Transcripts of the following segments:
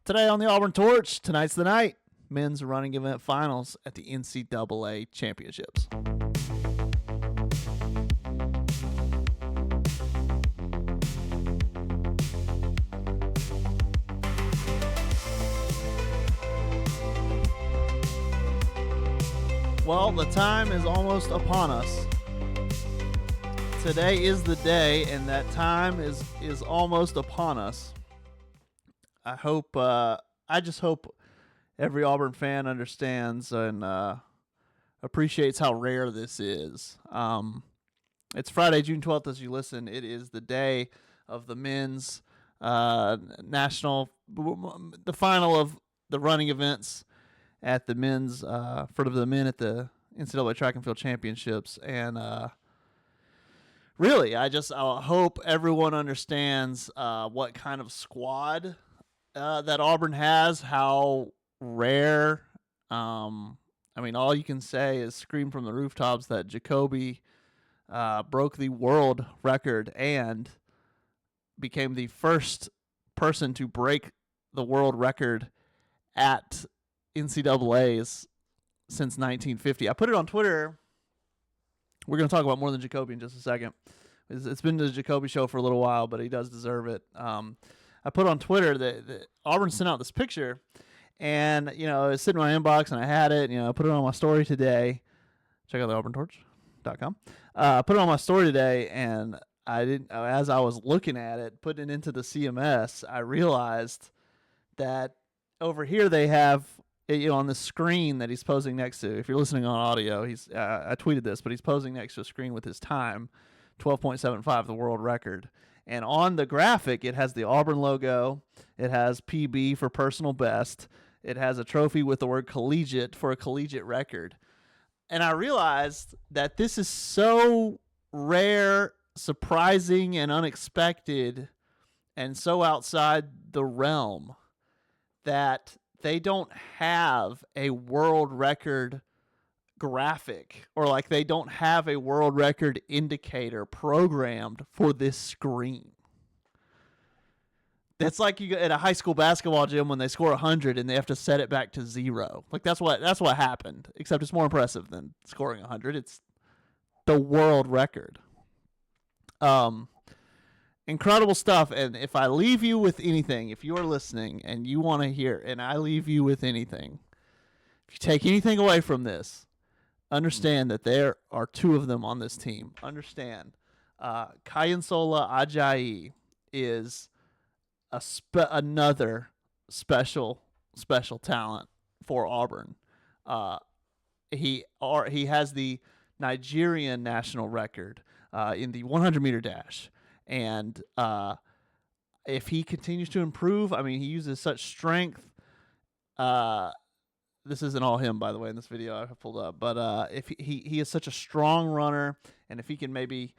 Today on the Auburn Torch, tonight's the night. Men's running event finals at the NCAA Championships. Well, the time is almost upon us. Today is the day, and that time is almost upon us. I just hope every Auburn fan understands and appreciates how rare this is. It's Friday, June 12th as you listen. It is the day of the men's the final of the running events at the men's, for the men at the NCAA Track and Field Championships. And really, I hope everyone understands what kind of squad that Auburn has, how rare. All you can say is scream from the rooftops that Ja'Kobe broke the world record and became the first person to break the world record at NCAA's since 1950. I put it on Twitter. We're going to talk about more than Ja'Kobe in just a second. It's been the Ja'Kobe show for a little while, but he does deserve it. I put on Twitter that Auburn sent out this picture, and it was sitting in my inbox, and I had it. I put it on my story today. Check out the auburntorch.com. Put it on my story today, and I didn't. As I was looking at it, putting it into the CMS, I realized that over here they have on the screen that he's posing next to. If you're listening on audio, I tweeted this, but he's posing next to a screen with his time, 12.75, the world record. And on the graphic, it has the Auburn logo. It has PB for personal best. It has a trophy with the word collegiate for a collegiate record. And I realized that this is so rare, surprising, and unexpected, and so outside the realm that they don't have a world record graphic, or they don't have a world record indicator programmed for this screen. That's like you at a high school basketball gym when they score 100 and they have to set it back to 0. That's what happened, except it's more impressive than scoring 100. It's the world record. Incredible stuff. And if I leave you with anything, if you're listening and you want to hear, and I leave you with anything, if you take anything away from this, understand that there are two of them on this team. Understand, Kayinsola Ajayi is another special talent for Auburn. He has the Nigerian national record in the 100-meter dash, and if he continues to improve, he uses such strength. This isn't all him, by the way, in this video I have pulled up. But if he is such a strong runner, and if he can maybe,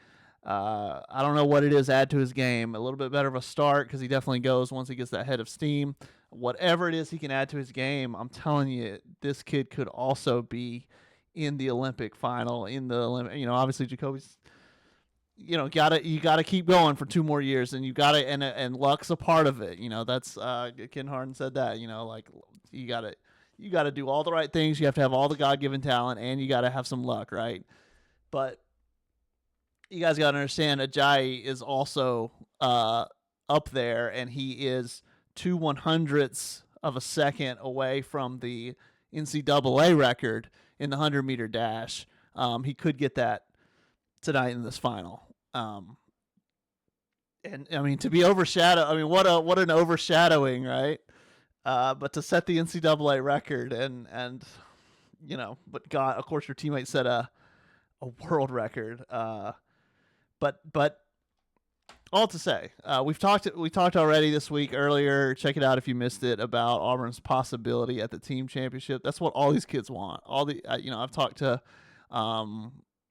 I don't know what it is, add to his game, a little bit better of a start, because he definitely goes once he gets that head of steam. Whatever it is he can add to his game, I'm telling you, this kid could also be in the Olympic final. Obviously Ja'Kobe's, you gotta keep going for 2 more years, and you gotta, and luck's a part of it. That's Ken Harden said that. You got to do all the right things. You have to have all the God-given talent, and you got to have some luck, right? But you guys got to understand, Ajayi is also up there, and he is 2/100ths of a second away from the NCAA record in the 100-meter dash. He could get that tonight in this final. To be overshadowed, what an overshadowing, right? But to set the NCAA record but God, of course, your teammate set a world record. But all to say, we talked already this week earlier. Check it out if you missed it, about Auburn's possibility at the team championship. That's what all these kids want. I've talked to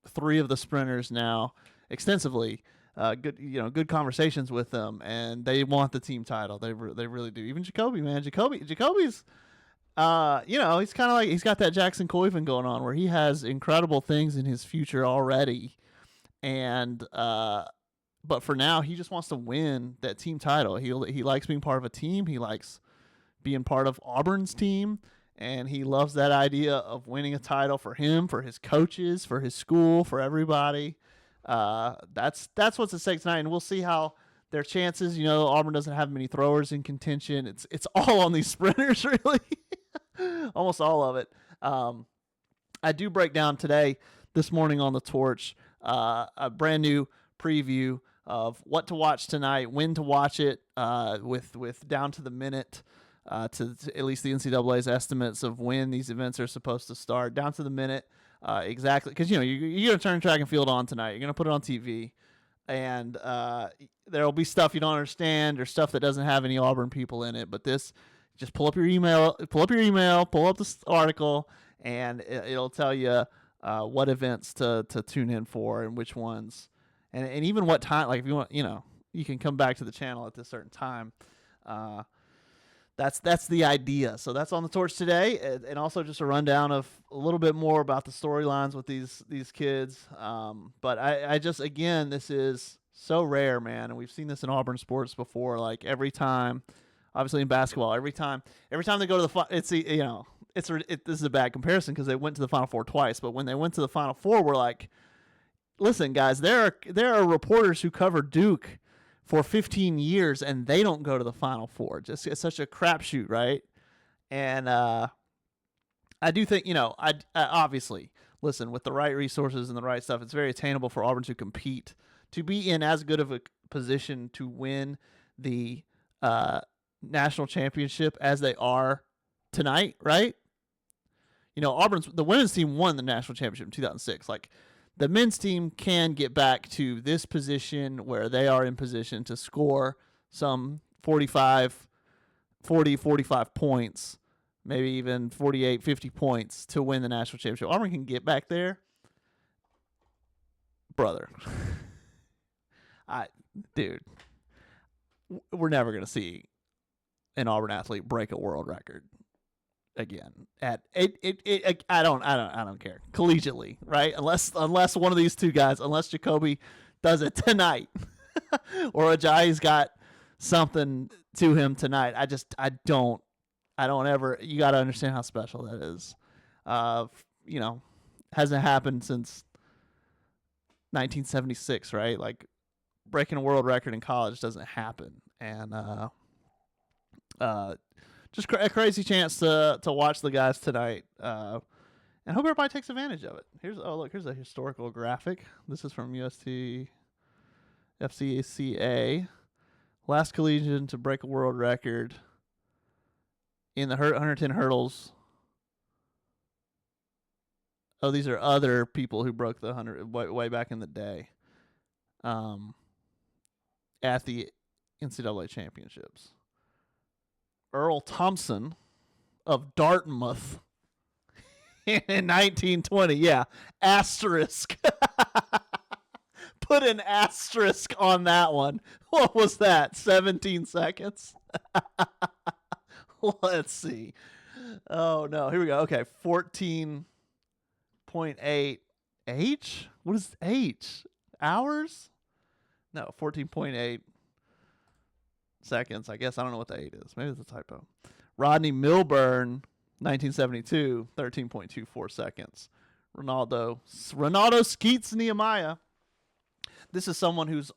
3 of the sprinters now extensively. Good conversations with them, and they want the team title. They really do. Even Ja'Kobe, man. Ja'Kobe's, he's kind of like, he's got that Jackson Coyven going on, where he has incredible things in his future already, and but for now, he just wants to win that team title. He likes being part of a team. He likes being part of Auburn's team, and he loves that idea of winning a title for him, for his coaches, for his school, for everybody. That's what's at stake tonight, and we'll see how their chances. Auburn doesn't have many throwers in contention. It's all on these sprinters, really. Almost all of it. I do break down this morning on the Torch, a brand new preview of what to watch tonight, when to watch it, with down to the minute, to at least the NCAA's estimates of when these events are supposed to start, down to the minute, exactly. Because you're going to turn track and field on tonight. You're going to put it on TV, and there will be stuff you don't understand or stuff that doesn't have any Auburn people in it. But just pull up your email, pull up this article, and it'll tell you what events to tune in for and which ones. And even what time, like if you want, you can come back to the channel at this certain time. That's the idea. So that's on the Torch today, and also just a rundown of a little bit more about the storylines with these kids. But I just, again, this is so rare, man, and we've seen this in Auburn sports before. Like every time, obviously in basketball, every time they go to the this is a bad comparison because they went to the Final Four twice, but when they went to the Final Four, we're like, listen, guys, there are reporters who cover Duke for 15 years and they don't go to the Final Four. Just it's such a crapshoot, right? And I do think, I obviously, listen, with the right resources and the right stuff, it's very attainable for Auburn to compete, to be in as good of a position to win the national championship as they are tonight, right? The women's team won the national championship in 2006. Like, the men's team can get back to this position where they are in position to score some 40, 45 points, maybe even 48, 50 points to win the national championship. Auburn can get back there. Brother. Dude, we're never going to see an Auburn athlete break a world record again. I don't care. Collegiately, right? Unless one of these two guys, unless Ja'Kobe does it tonight, or Ajayi's got something to him tonight. I don't ever. You got to understand how special that is. Hasn't happened since 1976, right? Like, breaking a world record in college doesn't happen, and just a crazy chance to watch the guys tonight, and hope everybody takes advantage of it. Here's a historical graphic. This is from UST FCACA. Last collegian to break a world record in the 110 hurdles. Oh, these are other people who broke the 100 way back in the day. At the NCAA Championships. Earl Thompson of Dartmouth in 1920. Yeah, asterisk. Put an asterisk on that one. What was that? 17 seconds? Let's see. Oh, no. Here we go. Okay, 14.8 H? What is H? Hours? No, 14.8 seconds. I guess I don't know what the 8 is. Maybe it's a typo. Rodney Milburn, 1972, 13.24 seconds. Ronaldo Skeets Nehemiah. This is someone who's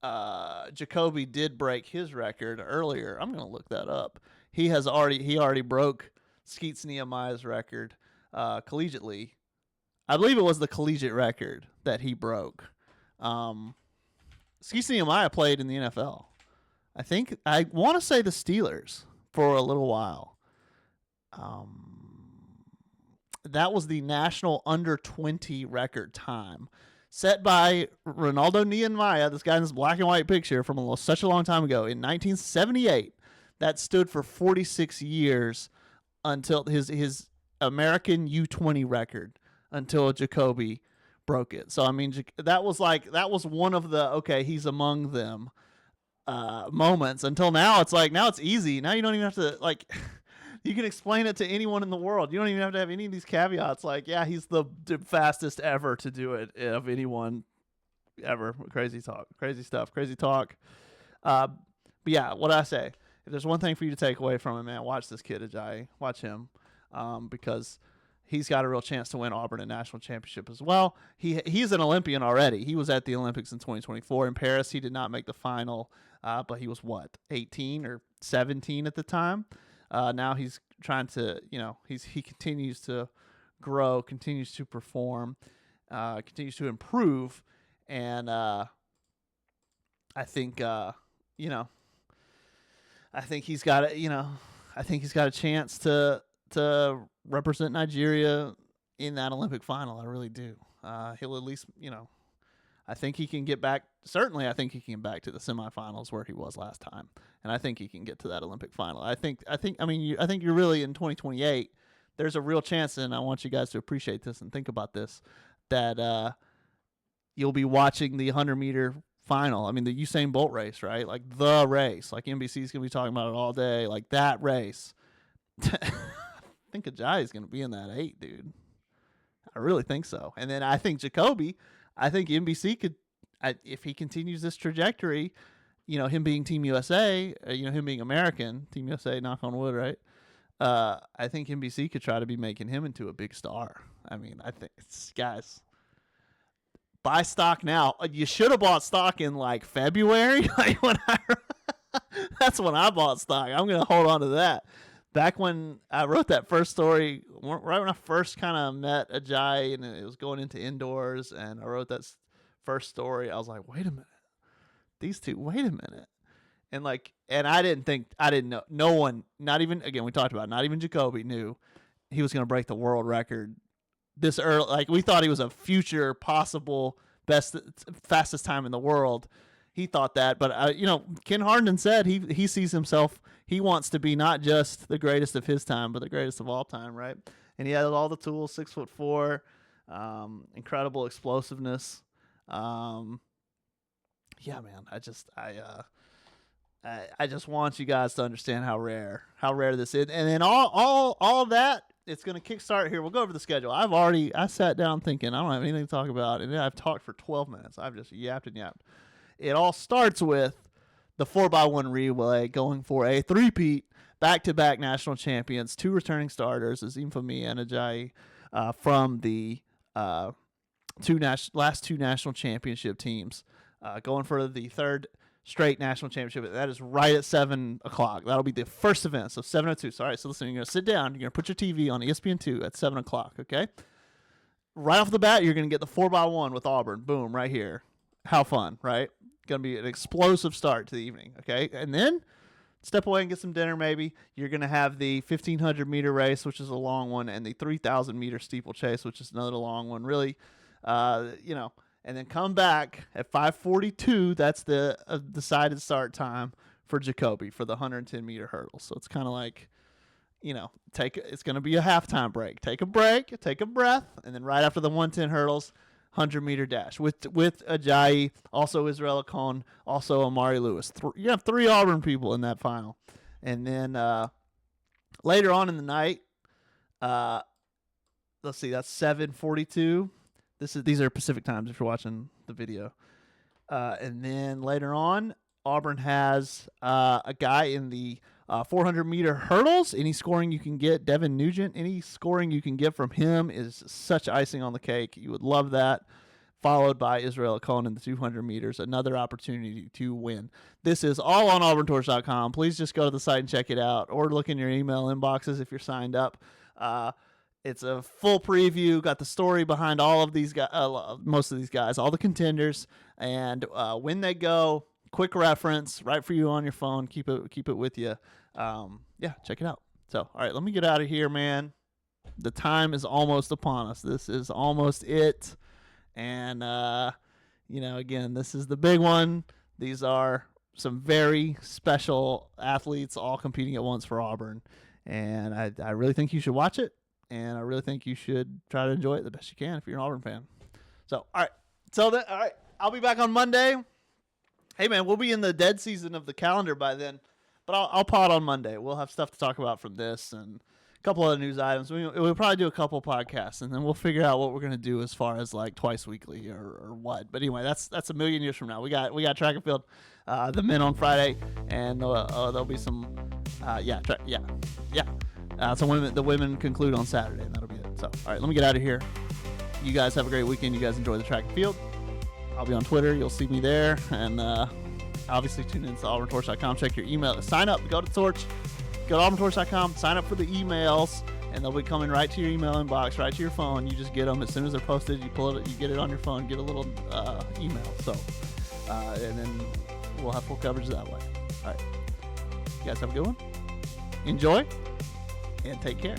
Ja'Kobe did break his record earlier. I'm going to look that up. He already broke Skeets Nehemiah's record collegiately. I believe it was the collegiate record that he broke. Skeets Nehemiah played in the NFL. I want to say the Steelers for a little while. That was the national under 20 record time set by Ronaldo Nehemiah, this guy in this black and white picture from such a long time ago in 1978. That stood for 46 years until his American U20 record, until Ja'Kobe broke it. So I mean, that was one of the he's among them moments. Until now, it's easy. Now you don't even have to you can explain it to anyone in the world. You don't even have to have any of these caveats. He's the fastest ever to do it of anyone ever. Crazy talk, crazy stuff, crazy talk. But yeah, what I say, if there's one thing for you to take away from him, man, watch this kid Ajayi. Watch him, because he's got a real chance to win Auburn a national championship as well. He's an Olympian already. He was at the Olympics in 2024 in Paris. He did not make the final, but he was 18 or 17 at the time. Now he's trying to, he continues to grow, continues to perform, continues to improve, and I think I think he's got a chance to represent Nigeria in that Olympic final. I really do. He'll at least, I think he can get back. Certainly, I think he can get back to the semifinals where he was last time, and I think he can get to that Olympic final. I think you're really in 2028. There's a real chance, and I want you guys to appreciate this and think about this, that you'll be watching the 100-meter final. I mean, the Usain Bolt race, right? Like the race. Like NBC's gonna be talking about it all day. Like that race. I think Ajayi is gonna be in that 8, dude. I really think so. And then I think Ja'Kobe. I think NBC could, if he continues this trajectory, him being Team USA, him being American, Team USA, knock on wood, right? I think NBC could try to be making him into a big star. I mean, I think guys. Buy stock now. You should have bought stock in like February. Like that's when I bought stock. I'm gonna hold on to that. Back when I wrote that first story, right when I first kind of met Ajayi and it was going into indoors, and I wrote that first story, I was like, wait a minute, these two. Wait a minute, and I didn't know. No one, not even, again, we talked about it, not even Ja'Kobe knew he was gonna break the world record this early. Like, we thought he was a future possible fastest time in the world. He thought that, but Ken Harden said he sees himself. He wants to be not just the greatest of his time, but the greatest of all time, right? And he had all the tools. 6'4", incredible explosiveness. Yeah, man. I just want you guys to understand how rare this is, and then all that. It's going to kickstart here. We'll go over the schedule. I sat down thinking I don't have anything to talk about, and I've talked for 12 minutes. I've just yapped and yapped. It all starts with the 4x1 relay going for a three-peat, back-to-back national champions, 2 returning starters, Azim Fahmy and Ajayi, from the last 2 national championship teams, going for the 3rd straight national championship. That is right at 7 o'clock. That'll be the first event, so 7:02. So, all right, so listen, you're going to sit down. You're going to put your TV on ESPN2 at 7 o'clock, okay? Right off the bat, you're going to get the 4x1 with Auburn. Boom, right here. How fun, right? Going to be an explosive start to the evening, okay? And then step away and get some dinner maybe. You're going to have the 1,500-meter race, which is a long one, and the 3,000-meter steeplechase, which is another long one. Really, and then come back at 5:42. That's the decided start time for Ja'Kobe for the 110-meter hurdle. So it's kind of like, it's going to be a halftime break. Take a break, take a breath, and then right after the 110 hurdles, 100-meter dash with Ajayi, also Israel Akon, also Amari Lewis. You have 3 Auburn people in that final. And then later on in the night, let's see, that's 7:42. These are Pacific times if you're watching the video. And then later on, Auburn has a guy in the 400-meter hurdles. Any scoring you can get, Devin Nugent, any scoring you can get from him is such icing on the cake. You would love that. Followed by Israel Akon in the 200 meters, another opportunity to win. This is all on auburntorch.com. Please just go to the site and check it out, or look in your email inboxes if you're signed up. It's a full preview. Got the story behind all of these guys, most of these guys, all the contenders, and when they go. Quick reference, right for you on your phone. Keep it with you. Yeah, check it out. So, all right, let me get out of here, man. The time is almost upon us. This is almost it. And, again, this is the big one. These are some very special athletes all competing at once for Auburn. And I really think you should watch it. And I really think you should try to enjoy it the best you can if you're an Auburn fan. So, all right. All right, I'll be back on Monday. Hey, man, we'll be in the dead season of the calendar by then, but I'll pod on Monday. We'll have stuff to talk about from this and couple other news items. We'll probably do a couple podcasts, and then we'll figure out what we're gonna do as far as like twice weekly or what. But anyway, that's a million years from now. We got track and field, the men on Friday, and there'll be some, So the women conclude on Saturday, and that'll be it. So all right, let me get out of here. You guys have a great weekend. You guys enjoy the track and field. I'll be on Twitter. You'll see me there, and obviously tune in to auburntorch.com. Check your email. Sign up. Go to Torch. Go to auburntorch.com. Sign up for the emails, and they'll be coming right to your email inbox, right to your phone. You just get them as soon as they're posted. You pull it. You get it on your phone. Get a little email. So, and then we'll have full coverage that way. All right. You guys have a good one. Enjoy, and take care.